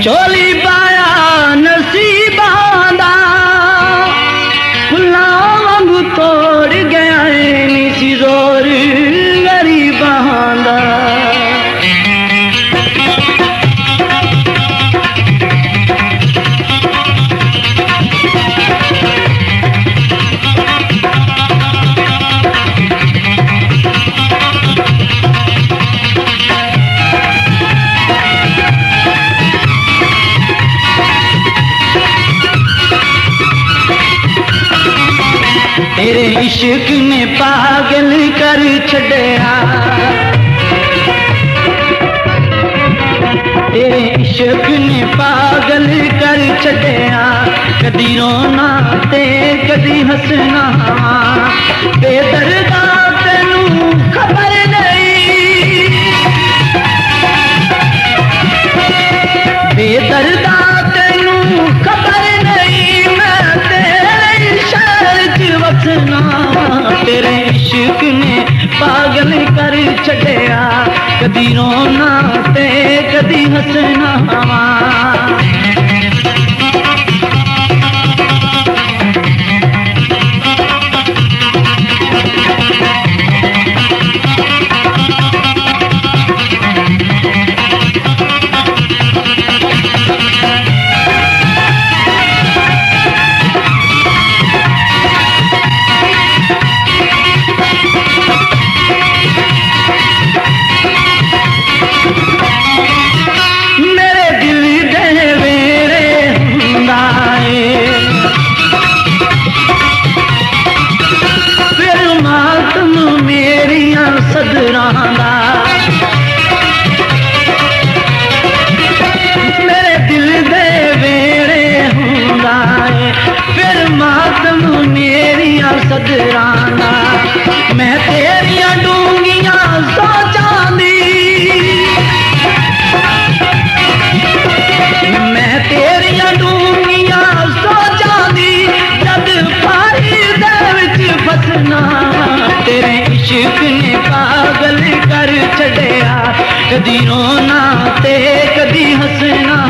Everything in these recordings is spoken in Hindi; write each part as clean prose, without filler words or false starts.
चोली पाया नसीबां दा फुल्लां वांगू तोड़ गया नी सी जोर गरीबां दा। तेरे इश्क ने पागल कर छड़िया, तेरे इश्क ने पागल कर छड़िया। कदी रोना ते कदी हंसना, बेदर्दा तेनू खबर नहीं, बेदर्दा तेनू खबर नहीं। मैं तेरे शहर च वसना, तेरे इश्क ने पागल कर छड़िया। कदी रोना ते कदी हंसना। मेरे दिल दे वेड़े हुंदा है, फिर मातम मेरिया सदराना। मैं तेरिया डूंगियां सोचां दी, मैं तेरिया डूंगियां सोचां दी। जद फारी दे विच फसना, तेरे इश्क ने पागल कर छड़िया। कदी रोना ते कदी हंसना।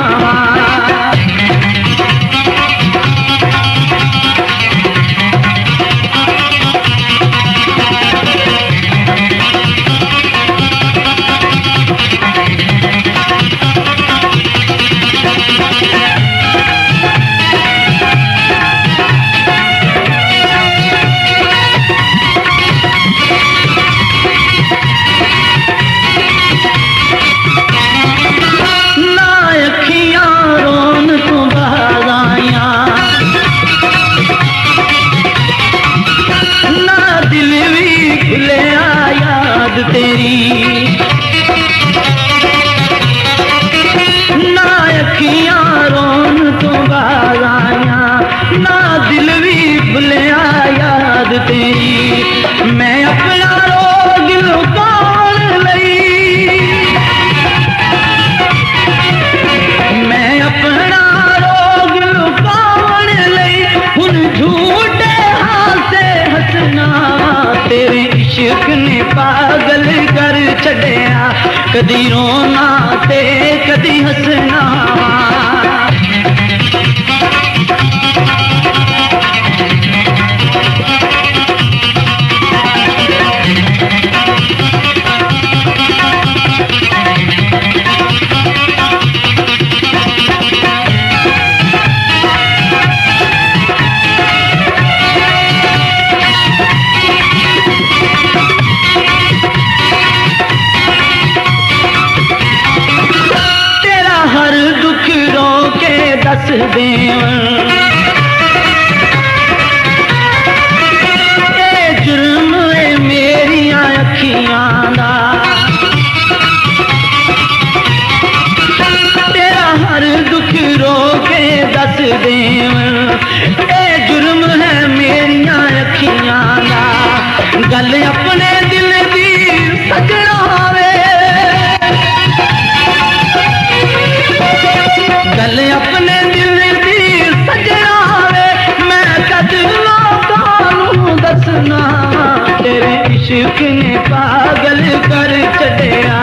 मैं अपना रोग लुकाउण लई, मैं अपना रोग लुकाउण लई। हुन झूठे हासे हंसना, तेरे इश्क ने पागल कर छड़िया। कदी रोना ते कदी हंसना। दस देवन ए जुर्म है मेरिया अखियां दा, तेरा हर दुख रो के दस देवन। ए जुर्म है मेरिया अखियां दा, गल अपने दिल दी सजना वे, गल अपने दिल दी सजना वे। मैं कद लोकां दसना, तेरे इश्क ने पागल कर छड़िया।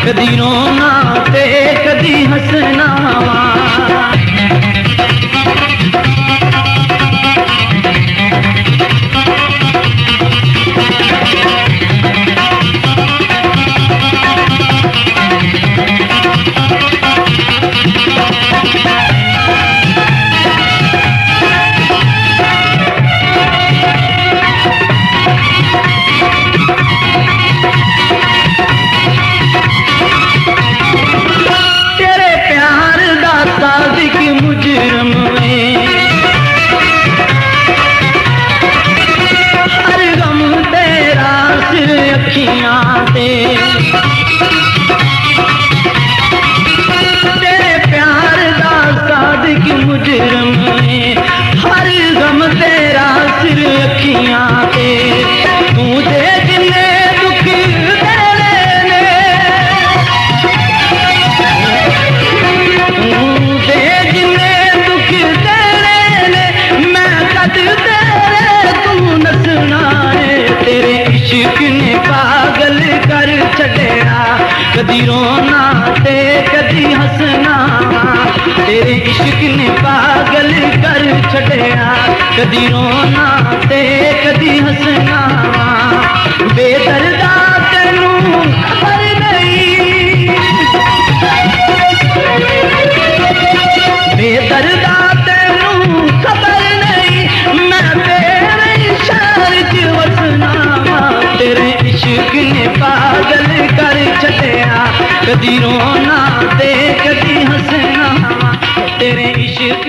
कदी रोना ते कदी हसना वा। तेरे प्यार दा सादिक मुजरम है, हर गम तेरा सिर अखियां ते। तू दे जिन्ने दुख तेरे ने, तू दे जिन्ने दुख तेरे ने, मैं कद तेरे तू नसना है। तेरे इश्क ने पागल कर छड़िया, कदी रोना ते कदी हसना। तेरे इश्क ने पागल कर छड़िया, कदी रोना ते कदी हसना। बेदर्दा तेनू खबर नहीं, बेदर्दा तेनू खबर नहीं, मैं तेरे शहर च वसना। तेरे इश्क ने पागल कर छड़िया, कदी रोना ते कदी हसना। तेरे इश्क